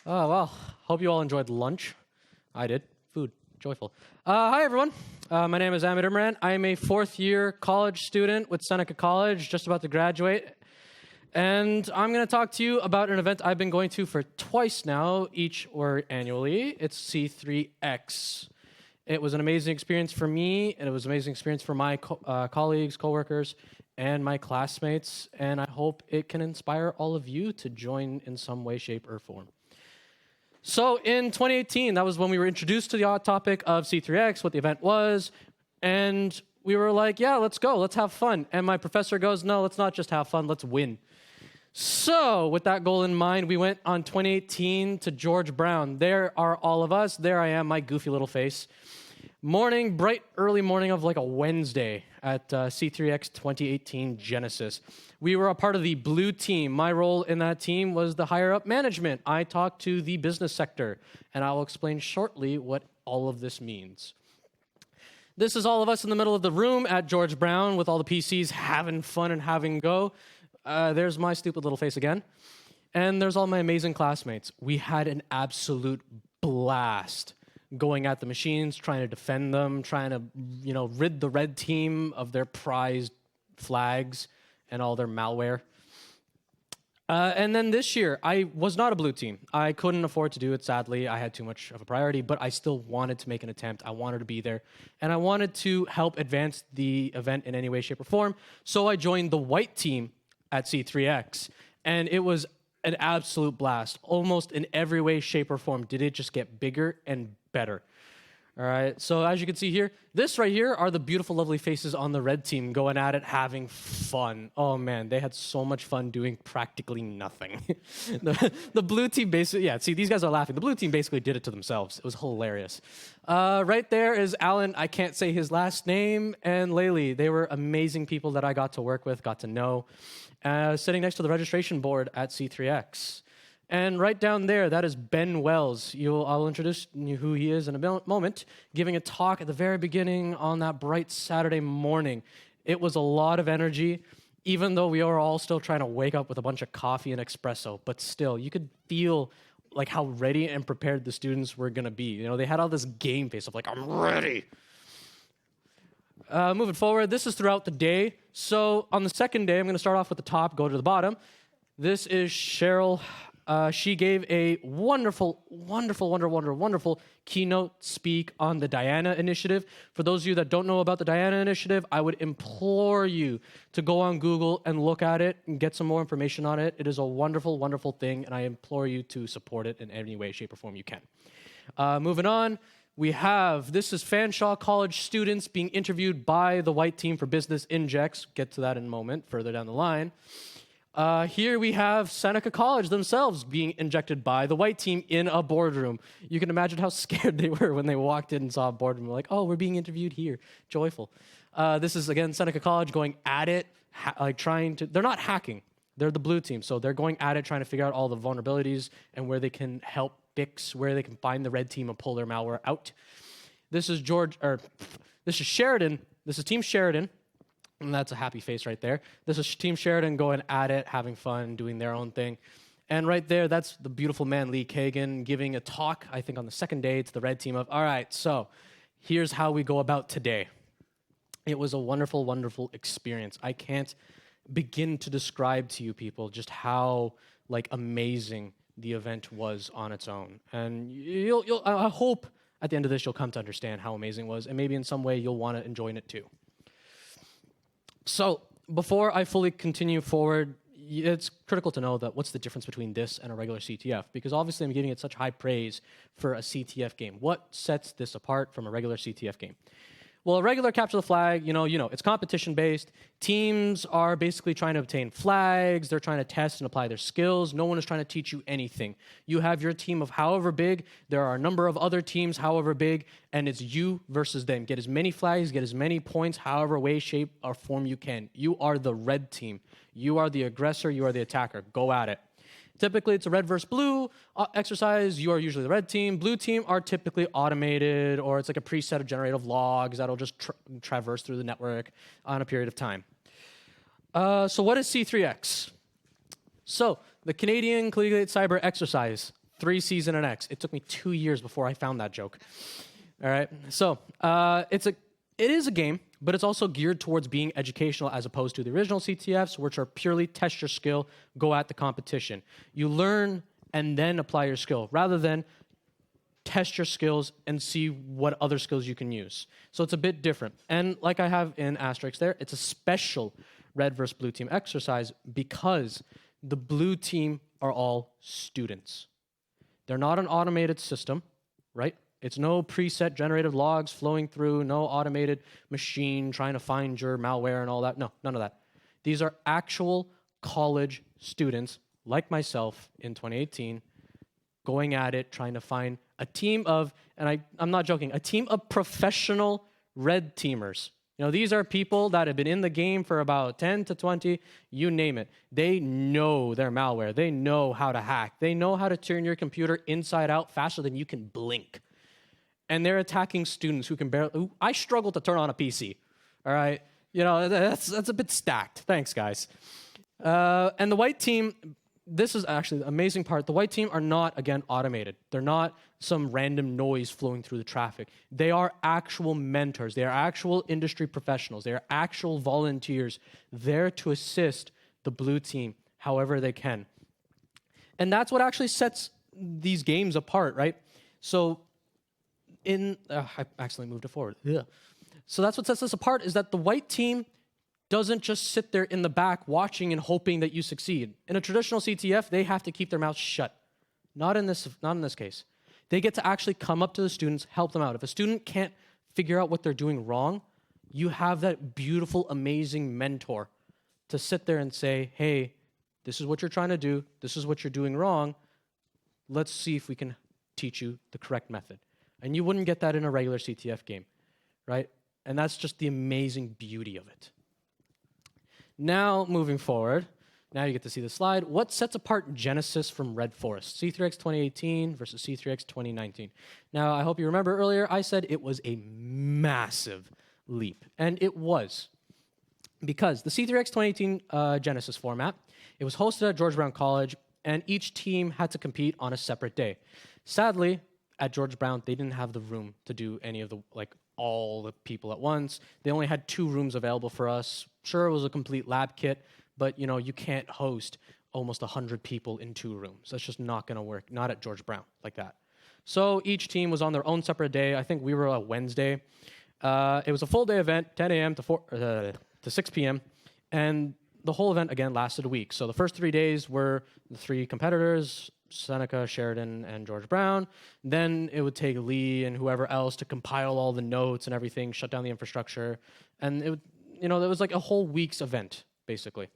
Oh, well, hope you all enjoyed lunch. I did. Food, joyful. Hi, everyone. My name is Ahmed Imran. I am a fourth-year college student with Seneca College, just about to graduate. And I'm going to talk to you about an event I've been going to for twice now, each or annually. It's C3x. It was an amazing experience for me, and it was an amazing experience for my colleagues, coworkers, and my classmates. And I hope it can inspire all of you to join in some way, shape, or form. So in 2018, that was when we were introduced to the odd topic of C3x, what the event was, and we were like, yeah, let's go, let's have fun. And my professor goes, no, let's not just have fun, let's win. So with that goal in mind, we went on 2018 to George Brown. There are all of us. There I am, my goofy little face. Morning, bright early morning of like a Wednesday at C3x 2018 Genesis. We were a part of the blue team. My role in that team was the higher up management. I talked to the business sector, and I will explain shortly what all of this means. This is all of us in the middle of the room at George Brown with all the PCs having fun and having go. There's my stupid little face again. And there's all my amazing classmates. We had an absolute blast going at the machines, trying to defend them, trying to, rid the red team of their prized flags and all their malware. And then this year, I was not a blue team. I couldn't afford to do it, sadly. I had too much of a priority, but I still wanted to make an attempt. I wanted to be there, and I wanted to help advance the event in any way, shape, or form. So I joined the white team at C3x, and it was an absolute blast. Almost in every way, shape, or form did it just get bigger and better. All right, so as you can see here, this right here are the beautiful, lovely faces on the red team going at it, having fun. Oh man, they had so much fun doing practically nothing. the blue team basically, yeah, see, these guys are laughing. The blue team basically did it to themselves. It was hilarious. Right there is Alan, I can't say his last name, and Laylee. They were amazing people that I got to work with, got to know, sitting next to the registration board at C3x. And right down there, that is Ben Wells. I'll introduce you who he is in a moment, giving a talk at the very beginning on that bright Saturday morning. It was a lot of energy, even though we were all still trying to wake up with a bunch of coffee and espresso. But still, you could feel like how ready and prepared the students were going to be. They had all this game face of like, I'm ready. Moving forward, this is throughout the day. So on the second day, I'm going to start off with the top, go to the bottom. This is Cheryl. She gave a wonderful keynote speak on the Diana Initiative. For those of you that don't know about the Diana Initiative, I would implore you to go on Google and look at it and get some more information on it. It is a wonderful, wonderful thing, and I implore you to support it in any way, shape, or form you can. Moving on, this is Fanshawe College students being interviewed by the white team for business injects. Get to that in a moment, further down the line. Here we have Seneca College themselves being injected by the white team in a boardroom. You can imagine how scared they were when they walked in and saw a boardroom. Like, oh, we're being interviewed here. Joyful. This is, again, Seneca College going at it, they're not hacking. They're the blue team, so they're going at it, trying to figure out all the vulnerabilities and where they can help fix, where they can find the red team and pull their malware out. This is Sheridan. This is Team Sheridan. And that's a happy face right there. This is Team Sheridan going at it, having fun, doing their own thing. And right there, that's the beautiful man, Lee Kagan, giving a talk, I think on the second day, to the red team of, all right, so here's how we go about today. It was a wonderful, wonderful experience. I can't begin to describe to you people just how amazing the event was on its own. And I hope at the end of this you'll come to understand how amazing it was, and maybe in some way you'll want to enjoy it too. So before I fully continue forward, it's critical to know that what's the difference between this and a regular CTF, because obviously I'm giving it such high praise for a CTF game. What sets this apart from a regular CTF game? Well, a regular capture the flag, it's competition-based. Teams are basically trying to obtain flags. They're trying to test and apply their skills. No one is trying to teach you anything. You have your team of however big. There are a number of other teams however big, and it's you versus them. Get as many flags, get as many points, however way, shape, or form you can. You are the red team. You are the aggressor. You are the attacker. Go at it. Typically, it's a red versus blue exercise. You are usually the red team. Blue team are typically automated, or it's like a preset of generative logs that'll just traverse through the network on a period of time. So what is C3x? So the Canadian Collegiate Cyber Exercise. 3C's and an X. It took me 2 years before I found that joke. All right. So it is a game, but it's also geared towards being educational as opposed to the original CTFs, which are purely test your skill, go at the competition. You learn and then apply your skill rather than test your skills and see what other skills you can use. So it's a bit different. And like I have in asterisk there, it's a special red versus blue team exercise because the blue team are all students. They're not an automated system, right? It's no preset generated logs flowing through, no automated machine trying to find your malware and all that. No, none of that. These are actual college students like myself in 2018 going at it, trying to find a team of, and I'm not joking, a team of professional red teamers. You know, these are people that have been in the game for about 10 to 20, you name it. They know their malware. They know how to hack. They know how to turn your computer inside out faster than you can blink. And they're attacking students who can barely, I struggle to turn on a PC, all right? You know, that's a bit stacked. Thanks, guys. And the white team, this is actually the amazing part. The white team are not, again, automated. They're not some random noise flowing through the traffic. They are actual mentors. They are actual industry professionals. They are actual volunteers there to assist the blue team however they can. And that's what actually sets these games apart, right? So I accidentally moved it forward. Yeah. So that's what sets us apart is that the white team doesn't just sit there in the back watching and hoping that you succeed. In a traditional CTF, they have to keep their mouths shut. Not in this case. They get to actually come up to the students, help them out. If a student can't figure out what they're doing wrong, you have that beautiful, amazing mentor to sit there and say, hey, this is what you're trying to do. This is what you're doing wrong. Let's see if we can teach you the correct method. And you wouldn't get that in a regular CTF game, right? And that's just the amazing beauty of it. Now, moving forward, now you get to see the slide. What sets apart Genesis from Red Forest? C3x 2018 versus C3x 2019. Now, I hope you remember earlier, I said it was a massive leap. And it was. Because the C3x 2018 Genesis format, it was hosted at George Brown College, and each team had to compete on a separate day. Sadly, at George Brown, they didn't have the room to do any of the, all the people at once. They only had 2 rooms available for us. Sure, it was a complete lab kit, but you can't host almost 100 people in 2 rooms. That's just not going to work, not at George Brown like that. So each team was on their own separate day. I think we were on Wednesday. It was a full day event, 10 a.m. to 6 p.m., and the whole event, again, lasted a week. So the first 3 days were the 3 competitors, Seneca, Sheridan, and George Brown. Then it would take Lee and whoever else to compile all the notes and everything, shut down the infrastructure, and it would, it was like a whole week's event, basically.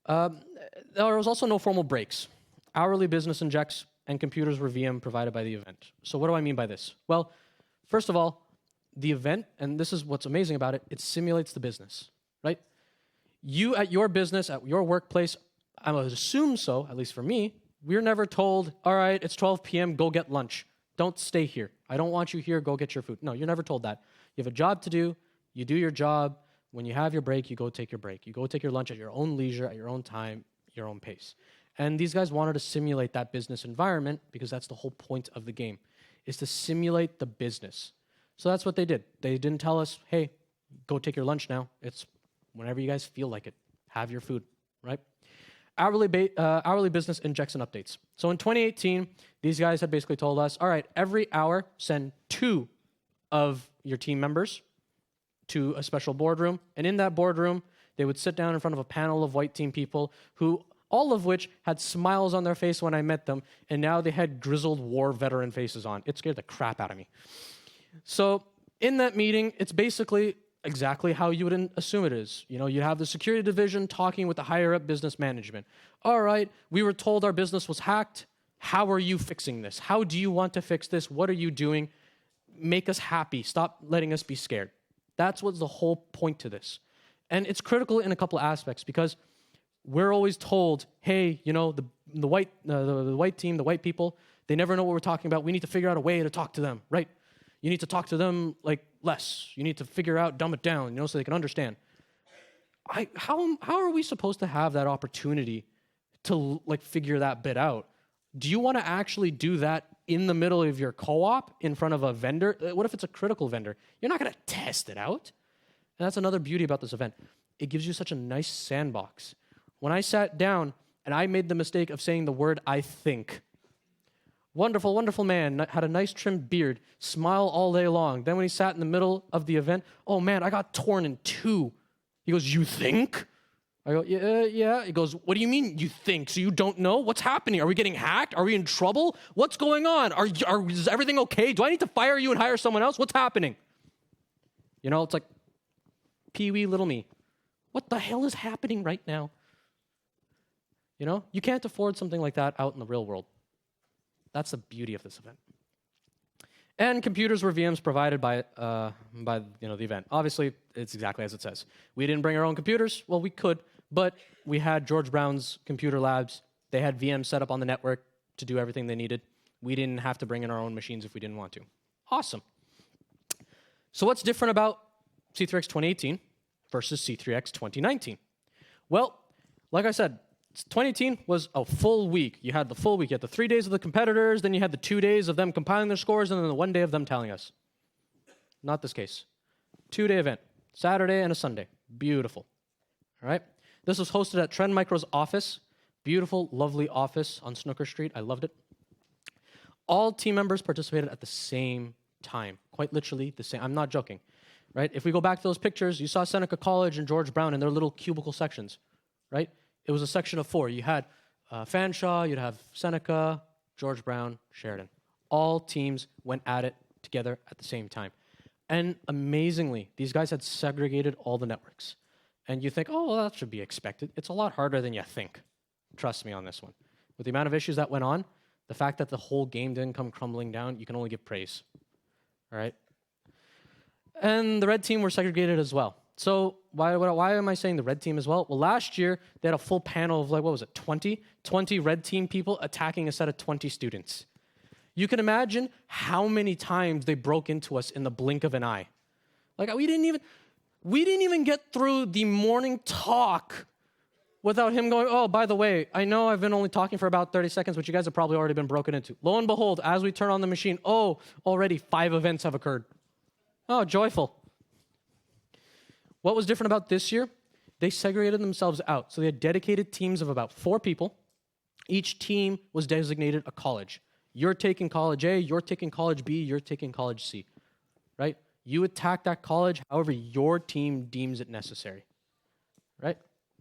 There was also no formal breaks. Hourly business injects and computers were VM provided by the event. So what do I mean by this? Well, first of all, the event, and this is what's amazing about it, it simulates the business, right? You at your business, at your workplace, I would assume so, at least for me, we're never told, all right, it's 12 p.m., go get lunch. Don't stay here. I don't want you here, go get your food. No, you're never told that. You have a job to do, you do your job. When you have your break, you go take your break. You go take your lunch at your own leisure, at your own time, your own pace. And these guys wanted to simulate that business environment because that's the whole point of the game, is to simulate the business. So that's what they did. They didn't tell us, hey, go take your lunch now. It's whenever you guys feel like it. Have your food, right? Hourly business injects and updates. So in 2018, these guys had basically told us, all right, every hour, send 2 of your team members to a special boardroom. And in that boardroom, they would sit down in front of a panel of white team people who, all of which had smiles on their face when I met them, and now they had grizzled war veteran faces on. It scared the crap out of me. So in that meeting, it's basically exactly how you would assume it is. You have the security division talking with the higher up business management. All right, we were told our business was hacked. How are you fixing this? How do you want to fix this? What are you doing? Make us happy. Stop letting us be scared. That's what's the whole point to this. And it's critical in a couple of aspects because we're always told, hey, the white team, the white people, they never know what we're talking about. We need to figure out a way to talk to them, right? You need to talk to them less. You need to figure out, dumb it down, so they can understand. How are we supposed to have that opportunity to figure that bit out? Do you want to actually do that in the middle of your co-op in front of a vendor? What if it's a critical vendor? You're not going to test it out. And that's another beauty about this event. It gives you such a nice sandbox. When I sat down and I made the mistake of saying the word I think, wonderful, wonderful man, had a nice trimmed beard, smile all day long. Then when he sat in the middle of the event, oh man, I got torn in two. He goes, you think? I go, yeah. He goes, what do you mean you think? So you don't know? What's happening? Are we getting hacked? Are we in trouble? What's going on? Is everything okay? Do I need to fire you and hire someone else? What's happening? You know, it's like pee-wee little me. What the hell is happening right now? You know, you can't afford something like that out in the real world. That's the beauty of this event. And computers were VMs provided by the event. Obviously, it's exactly as it says. We didn't bring our own computers. Well, we could, but we had George Brown's computer labs. They had VMs set up on the network to do everything they needed. We didn't have to bring in our own machines if we didn't want to. Awesome. So what's different about C3x 2018 versus C3x 2019? Well, like I said, 2018 was a full week. You had the full week. You had the 3 days of the competitors, then you had the 2 days of them compiling their scores, and then the 1 day of them telling us. Not this case. 2-day event, Saturday and a Sunday. Beautiful. All right? This was hosted at Trend Micro's office. Beautiful, lovely office on Snooker Street. I loved it. All team members participated at the same time. Quite literally the same. I'm not joking. Right? If we go back to those pictures, you saw Seneca College and George Brown in their little cubicle sections. Right? It was a section of 4. You had Fanshawe, you'd have Seneca, George Brown, Sheridan. All teams went at it together at the same time. And amazingly, these guys had segregated all the networks. And you think, oh, well, that should be expected. It's a lot harder than you think. Trust me on this one. With the amount of issues that went on, the fact that the whole game didn't come crumbling down, you can only give praise. All right? And the red team were segregated as well. So why am I saying the red team as well? Well, last year, they had a full panel of, like, what was it, 20 red team people attacking a set of 20 students. You can imagine how many times they broke into us in the blink of an eye. Like, we didn't even get through the morning talk without him going, oh, by the way, I know I've been only talking for about 30 seconds, but you guys have probably already been broken into. Lo and behold, as we turn on the machine, oh, already 5 events have occurred. Oh, joyful. What was different about this year? They segregated themselves out. So they had dedicated teams of about 4 people. Each team was designated a college. You're taking college A, you're taking college B, you're taking college C, right? You attack that college however your team deems it necessary, right?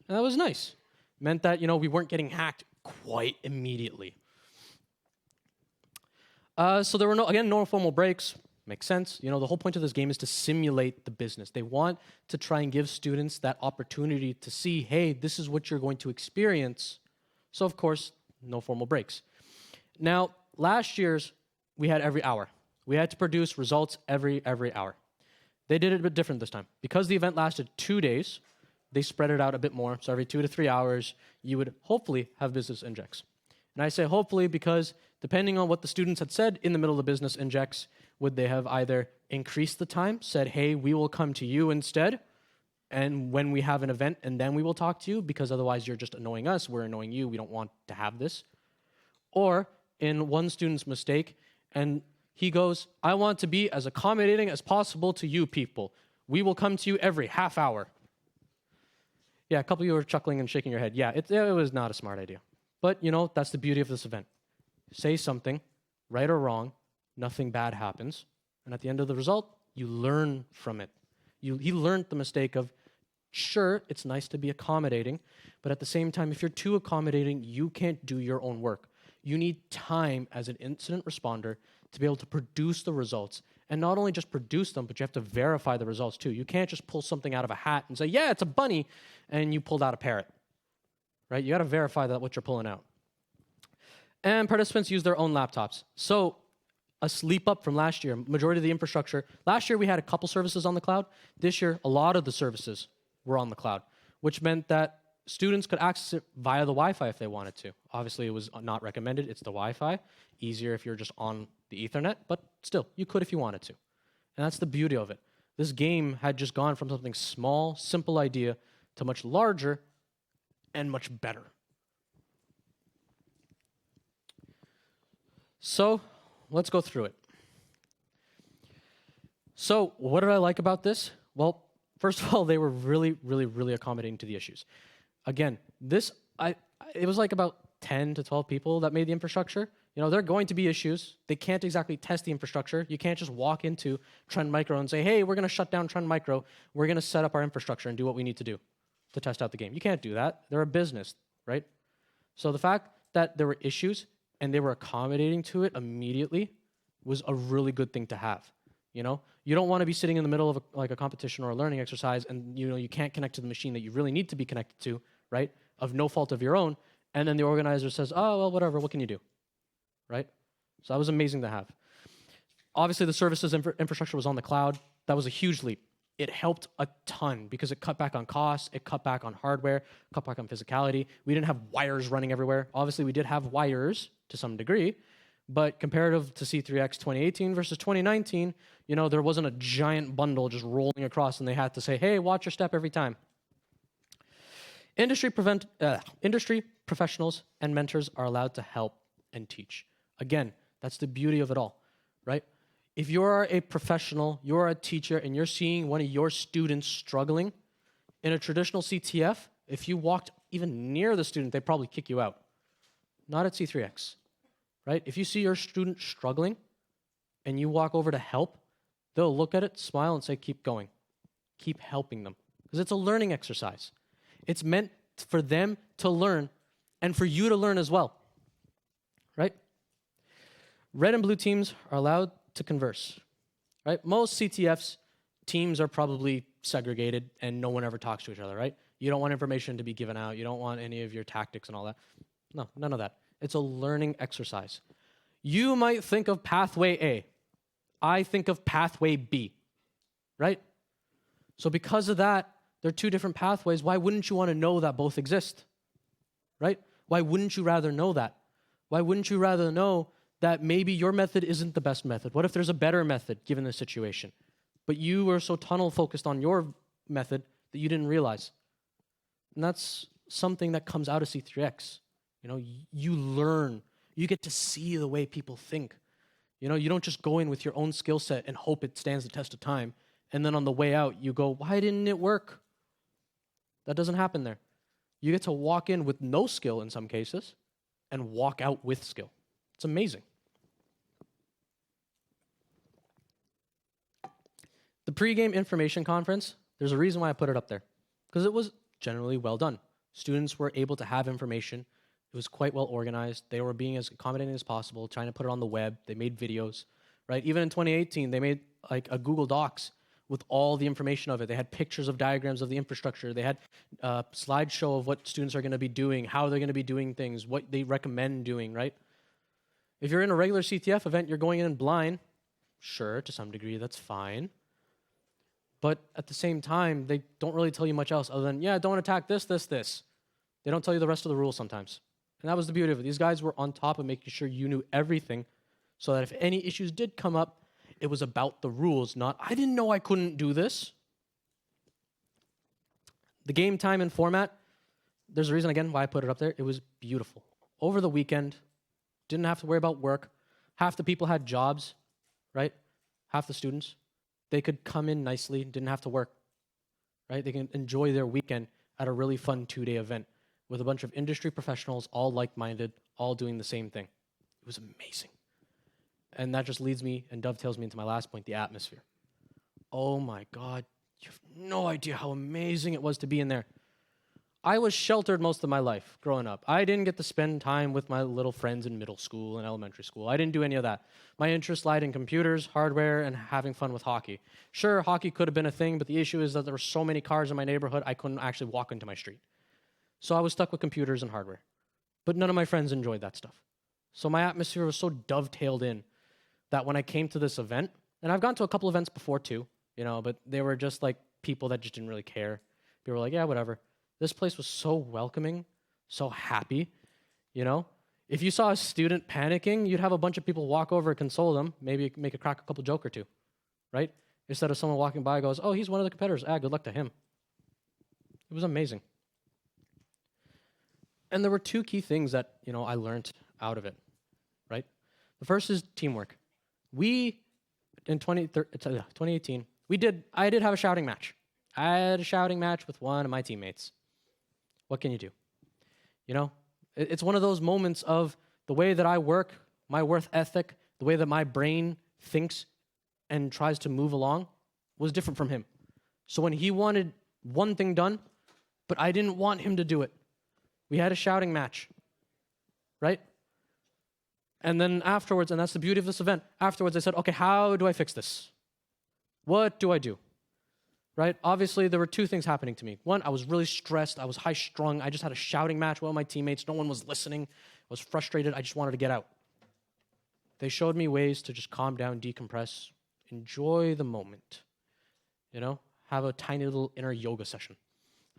And that was nice. Meant that, we weren't getting hacked quite immediately. So there were no formal breaks. Makes sense. The whole point of this game is to simulate the business. They want to try and give students that opportunity to see, hey, this is what you're going to experience. So, of course, no formal breaks. Now, last year's, we had every hour. We had to produce results every hour. They did it a bit different this time. Because the event lasted 2 days, they spread it out a bit more. So every 2 to 3 hours, you would hopefully have business injects. And I say hopefully because depending on what the students had said in the middle of the business injects, would they have either increased the time, said, hey, we will come to you instead, and when we have an event, and then we will talk to you, because otherwise you're just annoying us, we're annoying you, we don't want to have this. Or in one student's mistake, and he goes, I want to be as accommodating as possible to you people. We will come to you every half hour. Yeah, a couple of you are chuckling and shaking your head. Yeah, it was not a smart idea. But, that's the beauty of this event. Say something, right or wrong, nothing bad happens. And at the end of the result, you learn from it. He learned the mistake of, sure, it's nice to be accommodating, but at the same time, if you're too accommodating, you can't do your own work. You need time as an incident responder to be able to produce the results. And not only just produce them, but you have to verify the results too. You can't just pull something out of a hat and say, yeah, it's a bunny, and you pulled out a parrot. Right? You got to verify that what you're pulling out. And participants use their own laptops. So a sleep up from last year, majority of the infrastructure. Last year, we had a couple services on the cloud. This year, a lot of the services were on the cloud, which meant that students could access it via the Wi-Fi if they wanted to. Obviously, it was not recommended. It's the Wi-Fi. Easier if you're just on the Ethernet, but still, you could if you wanted to. And that's the beauty of it. This game had just gone from something small, simple idea to much larger and much better. So let's go through it. So what did I like about this? Well, first of all, they were really, really, really accommodating to the issues. Again, it was like about 10 to 12 people that made the infrastructure. You know, there are going to be issues. They can't exactly test the infrastructure. You can't just walk into Trend Micro and say, hey, we're going to shut down Trend Micro. We're going to set up our infrastructure and do what we need to do to test out the game. You can't do that. They're a business, right? So the fact that there were issues and they were accommodating to it immediately was a really good thing to have. You know, you don't want to be sitting in the middle of a competition or a learning exercise and, you know, you can't connect to the machine that you really need to be connected to, right, of no fault of your own. And then the organizer says, oh, well, whatever, what can you do, right? So that was amazing to have. Obviously, the services infrastructure was on the cloud. That was a huge leap. It helped a ton because it cut back on costs, it cut back on hardware, cut back on physicality. We didn't have wires running everywhere. Obviously, we did have wires to some degree, but comparative to C3x 2018 versus 2019, you know, there wasn't a giant bundle just rolling across and they had to say, hey, watch your step every time. Industry professionals and mentors are allowed to help and teach. Again, that's the beauty of it all, right? If you're a professional, you're a teacher, and you're seeing one of your students struggling, in a traditional CTF, if you walked even near the student, they'd probably kick you out. Not at C3x, right? If you see your student struggling and you walk over to help, they'll look at it, smile, and say, keep going. Keep helping them. Because it's a learning exercise. It's meant for them to learn and for you to learn as well, right? Red and blue teams are allowed to converse, right? Most CTFs, teams are probably segregated and no one ever talks to each other, right? You don't want information to be given out. You don't want any of your tactics and all that. No, none of that. It's a learning exercise. You might think of pathway A. I think of pathway B, right? So because of that, there are two different pathways. Why wouldn't you want to know that both exist, right? Why wouldn't you rather know that? Why wouldn't you rather know that maybe your method isn't the best method? What if there's a better method given the situation? But you were so tunnel focused on your method that you didn't realize. And that's something that comes out of C3x. You know, you learn. You get to see the way people think. You know, you don't just go in with your own skill set and hope it stands the test of time. And then on the way out, you go, why didn't it work? That doesn't happen there. You get to walk in with no skill in some cases and walk out with skill. It's amazing. The pregame information conference, there's a reason why I put it up there. Because it was generally well done. Students were able to have information. It was quite well organized. They were being as accommodating as possible, trying to put it on the web. They made videos, right? Even in 2018, they made like a Google Docs with all the information of it. They had pictures of diagrams of the infrastructure. They had a slideshow of what students are going to be doing, how they're going to be doing things, what they recommend doing, right? If you're in a regular CTF event, you're going in blind. Sure, to some degree, that's fine. But at the same time, they don't really tell you much else other than, yeah, don't attack this, this, this. They don't tell you the rest of the rules sometimes. And that was the beauty of it. These guys were on top of making sure you knew everything so that if any issues did come up, it was about the rules, not, I didn't know I couldn't do this. The game time and format, there's a reason, again, why I put it up there. It was beautiful. Over the weekend, didn't have to worry about work. Half the people had jobs, right? Half the students. They could come in nicely, didn't have to work, right? They can enjoy their weekend at a really fun 2-day event with a bunch of industry professionals, all like-minded, all doing the same thing. It was amazing. And that just leads me and dovetails me into my last point, the atmosphere. Oh my God, you have no idea how amazing it was to be in there. I was sheltered most of my life growing up. I didn't get to spend time with my little friends in middle school and elementary school. I didn't do any of that. My interest lied in computers, hardware, and having fun with hockey. Sure, hockey could have been a thing, but the issue is that there were so many cars in my neighborhood, I couldn't actually walk into my street. So I was stuck with computers and hardware. But none of my friends enjoyed that stuff. So my atmosphere was so dovetailed in that when I came to this event, and I've gone to a couple events before too, you know, but they were just like people that just didn't really care. People were like, yeah, whatever. This place was so welcoming, so happy, you know. If you saw a student panicking, you'd have a bunch of people walk over and console them, maybe make a crack a couple joke or two, right? Instead of someone walking by goes, oh, he's one of the competitors. Good luck to him. It was amazing. And there were two key things that, you know, I learned out of it, right? The first is teamwork. We, in 2018, I did have a shouting match. I had a shouting match with one of my teammates. What can you do? You know, it's one of those moments of the way that I work, my work ethic, the way that my brain thinks and tries to move along was different from him. So when he wanted one thing done, but I didn't want him to do it, we had a shouting match, right? And then afterwards, and that's the beauty of this event, afterwards I said, okay, how do I fix this? What do I do? Right? Obviously, there were two things happening to me. One, I was really stressed. I was high-strung. I just had a shouting match with all my teammates. No one was listening. I was frustrated. I just wanted to get out. They showed me ways to just calm down, decompress, enjoy the moment. You know? Have a tiny little inner yoga session.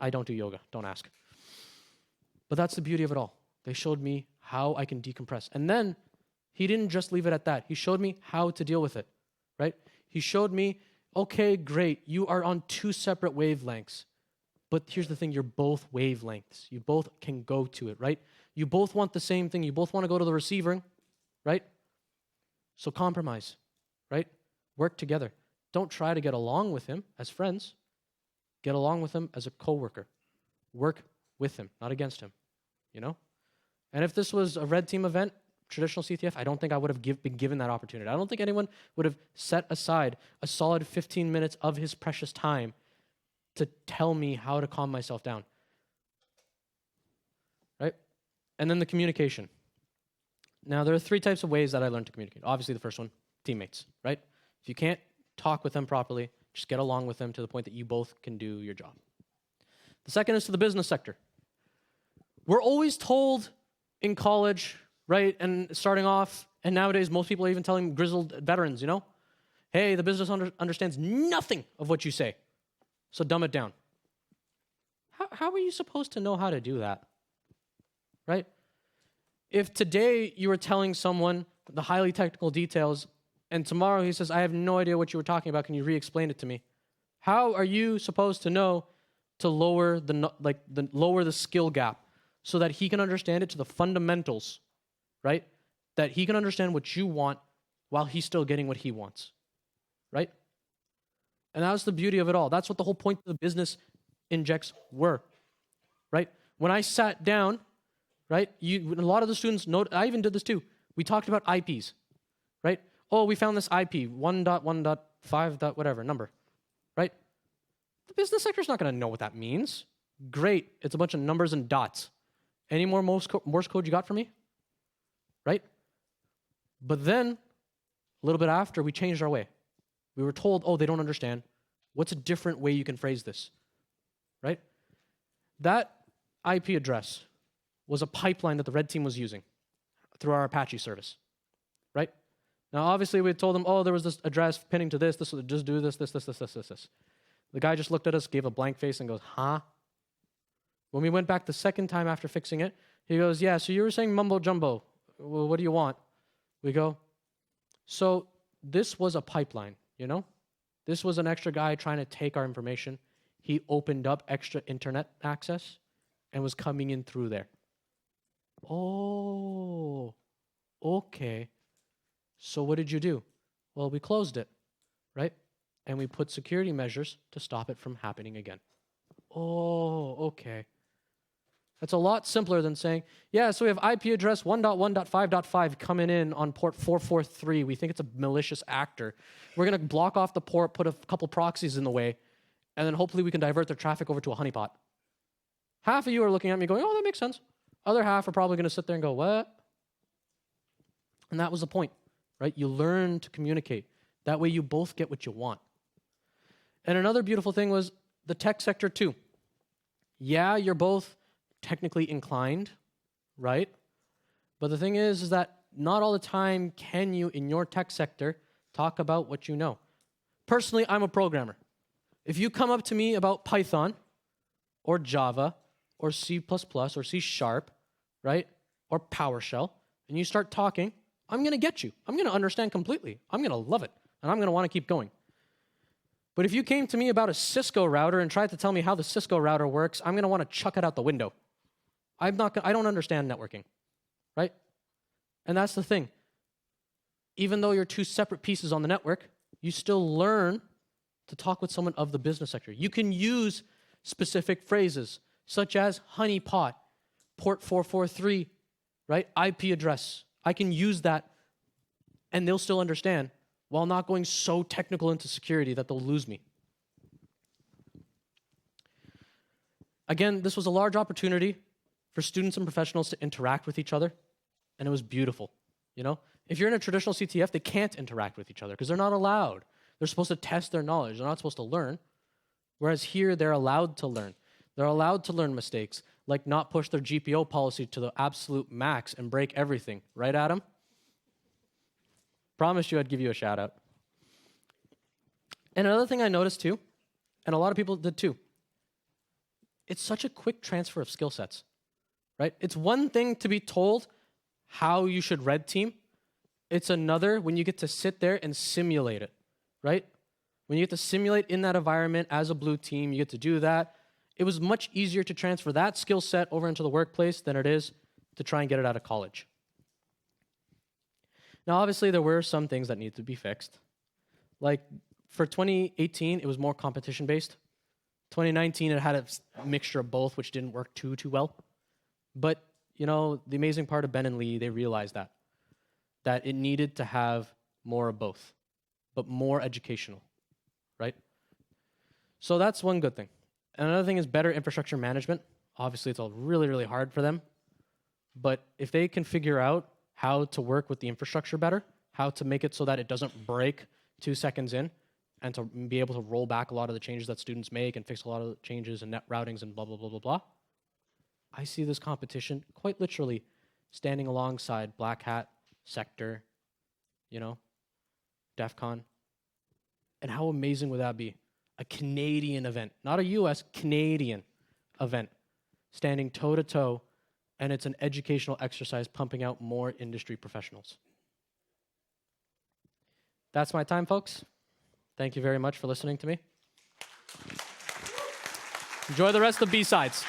I don't do yoga. Don't ask. But that's the beauty of it all. They showed me how I can decompress. And then he didn't just leave it at that. He showed me how to deal with it. Right? He showed me, okay, great, you are on two separate wavelengths. But here's the thing, you're both wavelengths. You both can go to it, right? You both want the same thing. You both want to go to the receiver, right? So compromise, right? Work together. Don't try to get along with him as friends. Get along with him as a coworker. Work with him, not against him, you know? And if this was a red team event, traditional CTF, I don't think I would have been given that opportunity. I don't think anyone would have set aside a solid 15 minutes of his precious time to tell me how to calm myself down. Right? And then the communication. Now, there are three types of ways that I learned to communicate. Obviously, the first one, teammates, right? If you can't talk with them properly, just get along with them to the point that you both can do your job. The second is to the business sector. We're always told in college, right, and starting off, and nowadays most people are even telling grizzled veterans, you know, hey, the business understands nothing of what you say, so dumb it down. How are you supposed to know how to do that, right? If today you were telling someone the highly technical details, and tomorrow he says, I have no idea what you were talking about, can you re-explain it to me? How are you supposed to know to lower the skill gap so that he can understand it to the fundamentals, right? That he can understand what you want while he's still getting what he wants, right? And that's the beauty of it all. That's what the whole point of the business injects were, right? When I sat down, right, a lot of the students, I even did this too. We talked about IPs, right? Oh, we found this IP, 1.1.5. Whatever, number, right? The business sector's not going to know what that means. Great, it's a bunch of numbers and dots. Any more Morse code you got for me? Right? But then, a little bit after, we changed our way. We were told, oh, they don't understand. What's a different way you can phrase this? Right? That IP address was a pipeline that the red team was using through our Apache service. Right? Now, obviously, we had told them, oh, there was this address pinning to this, just do this. The guy just looked at us, gave a blank face, and goes, huh? When we went back the second time after fixing it, he goes, yeah, so you were saying mumbo jumbo. Well, what do you want? We go, so this was a pipeline, you know? This was an extra guy trying to take our information. He opened up extra internet access and was coming in through there. Oh, okay. So what did you do? Well, we closed it, right? And we put security measures to stop it from happening again. Oh, okay. That's a lot simpler than saying, yeah, so we have IP address 1.1.5.5 coming in on port 443. We think it's a malicious actor. We're going to block off the port, put a couple proxies in the way, and then hopefully we can divert their traffic over to a honeypot. Half of you are looking at me going, oh, that makes sense. Other half are probably going to sit there and go, what? And that was the point, right? You learn to communicate. That way you both get what you want. And another beautiful thing was the tech sector too. Yeah, you're both technically inclined, right? But the thing is that not all the time can you, in your tech sector, talk about what you know. Personally, I'm a programmer. If you come up to me about Python or Java or C++ or C#, right, or PowerShell, and you start talking, I'm going to get you. I'm going to understand completely. I'm going to love it, and I'm going to want to keep going. But if you came to me about a Cisco router and tried to tell me how the Cisco router works, I'm going to want to chuck it out the window. I don't understand networking, right? And that's the thing. even though you're two separate pieces on the network, you still learn to talk with someone of the business sector. You can use specific phrases such as honeypot, port 443, right? IP address. I can use that and they'll still understand while not going so technical into security that they'll lose me. Again, this was a large opportunity for students and professionals to interact with each other, and it was beautiful, you know? If you're in a traditional CTF, they can't interact with each other because they're not allowed. They're supposed to test their knowledge. They're not supposed to learn. Whereas here, they're allowed to learn. They're allowed to learn mistakes, like not push their GPO policy to the absolute max and break everything. Right, Adam? Promised you I'd give you a shout out. And another thing I noticed too, and a lot of people did too, it's such a quick transfer of skill sets, right? It's one thing to be told how you should red team. It's another when you get to sit there and simulate it, right? When you get to simulate in that environment as a blue team, you get to do that. It was much easier to transfer that skill set over into the workplace than it is to try and get it out of college. Now, obviously, there were some things that needed to be fixed. Like, for 2018, it was more competition-based. 2019, it had a mixture of both, which didn't work too well. But, you know, the amazing part of Ben and Lee, they realized that it needed to have more of both, but more educational, right? So that's one good thing. And another thing is better infrastructure management. Obviously, it's all really, really hard for them. But if they can figure out how to work with the infrastructure better, how to make it so that it doesn't break 2 seconds in, and to be able to roll back a lot of the changes that students make and fix a lot of the changes and net routings and blah, blah, blah, blah, blah. I see this competition quite literally standing alongside Black Hat, Sector, you know, DEF CON. And how amazing would that be? A Canadian event, not a US, Canadian event, standing toe-to-toe, and it's an educational exercise pumping out more industry professionals. That's my time, folks. Thank you very much for listening to me. Enjoy the rest of Bsides.